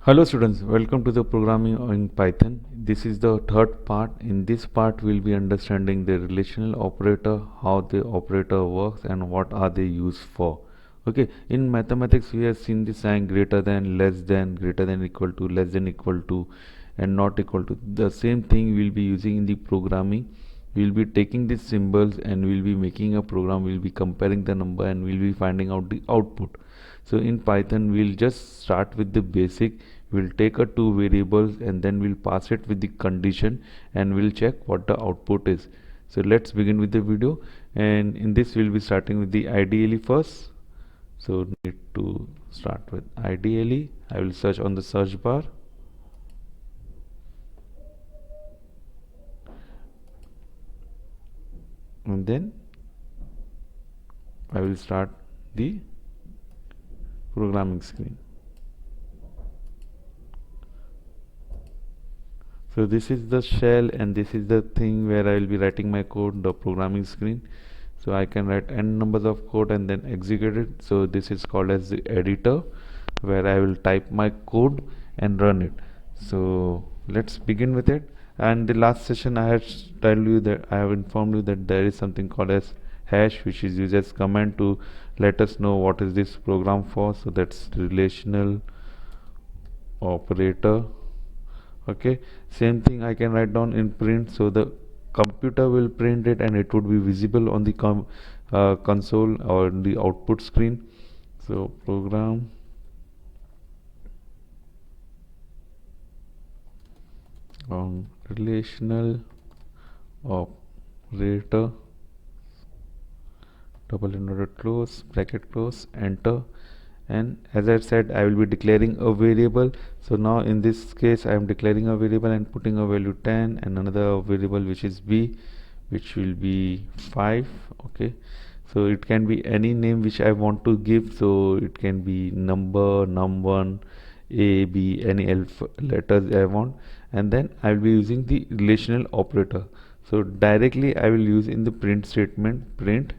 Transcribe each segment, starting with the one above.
Hello students, welcome to the programming in Python. This is the third part. In this part we'll be understanding the relational operator, how the operator works and what are they used for. Okay, in mathematics we have seen the sign greater than, less than, greater than equal to, less than equal to and not equal to. The same thing we'll be using in the programming. We'll be taking these symbols and we'll be making a program. We'll be comparing the number and we'll be finding out the output. So in Python we'll just start with the basic. We'll take a two variables and then we'll pass it with the condition and we'll check what the output is. So let's begin with the video, and in this we'll be starting with the ideally first. So need to start with ideally. I will search on the search bar, and then I will start the programming screen. So this is the shell and this is the thing where I will be writing my code, the programming screen. So I can write n numbers of code and then execute it. So this is called as the editor, where I will type my code and run it. So let's begin with it. And the last session I have informed you that there is something called as hash, which is used as command to let us know what is this program for. So that's relational operator. Okay, same thing I can write down in print. So the computer will print it and it would be visible on the console or the output screen. So program on relational operator, double inverted close, bracket close, enter. And as I said, I will be declaring a variable. So now in this case I am declaring a variable and putting a value 10 and another variable which is b, which will be 5. Okay, so it can be any name which I want to give. So it can be number, num1, a, b, any letters I want, and then I will be using the relational operator. So directly I will use in the print statement, print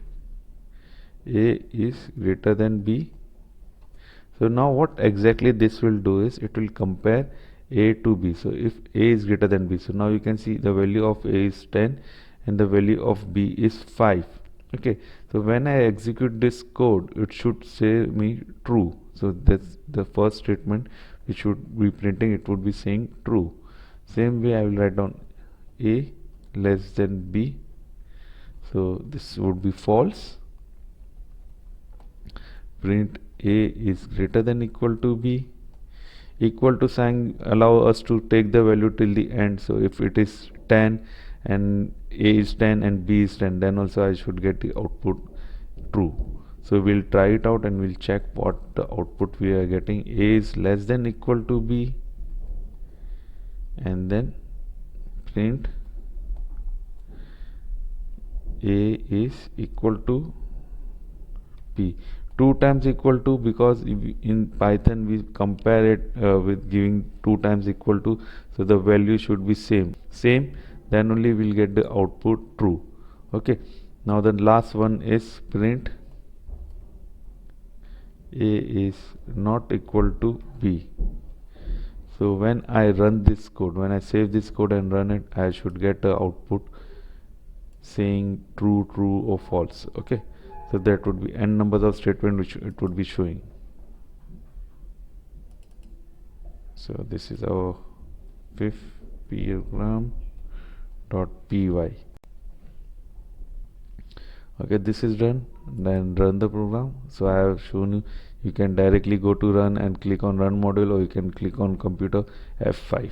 a is greater than b. So now what exactly this will do is it will compare a to b. So if a is greater than b, so now you can see the value of a is 10 and the value of b is 5. Okay, so when I execute this code, it should say me true. So that's the first statement which should be printing, it would be saying true. Same way I will write down a less than b, so this would be false. Print a is greater than equal to b. Equal to sign allow us to take the value till the end. So if it is 10 and a is 10 and b is 10, then also I should get the output true. So we'll try it out and we'll check what the output we are getting. A is less than equal to b, and then print a is equal to b. 2 times equal to, because in Python we compare it with giving 2 times equal to, so the value should be same, then only we'll get the output true. Okay, now the last one is print a is not equal to b. So when I run this code, when I save this code and run it, I should get the output saying true, true or false. Okay, so that would be n numbers of statement which it would be showing. So this is our fifth program .py. Okay, this is done. Then run the program. So I have shown you can directly go to run and click on run module, or you can click on computer F5.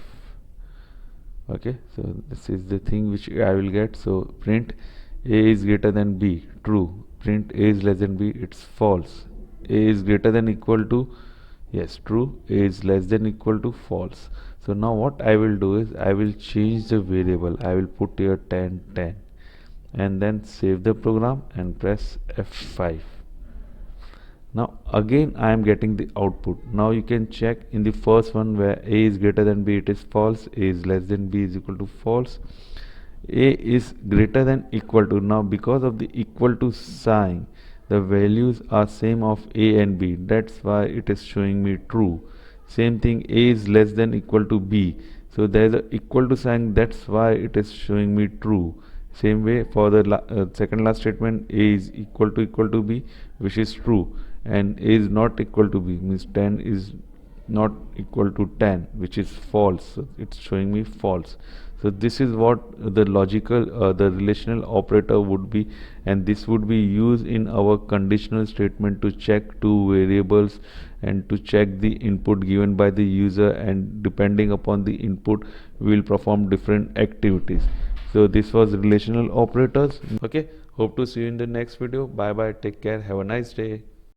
Okay, so this is the thing which I will get. So print a is greater than b, true. Print a is less than b, it's false. A is greater than equal to, yes, true. A is less than equal to, false. So now what I will do is I will change the variable. I will put here 10 10 and then save the program and press F5. Now again I am getting the output. Now you can check in the first one where a is greater than b, it is false. A is less than b is equal to false. A is greater than equal to, now because of the equal to sign, the values are same of a and b, that's why it is showing me true. Same thing, a is less than equal to b, so there is a equal to sign, that's why it is showing me true. Same way for the second last statement, a is equal to b, which is true, and a is not equal to b means 10 is not equal to 10, which is false, so it's showing me false. So this is what the logical the relational operator would be, and this would be used in our conditional statement to check two variables and to check the input given by the user, and depending upon the input we will perform different activities. So this was relational operators. Okay, hope to see you in the next video. Bye bye, take care, have a nice day.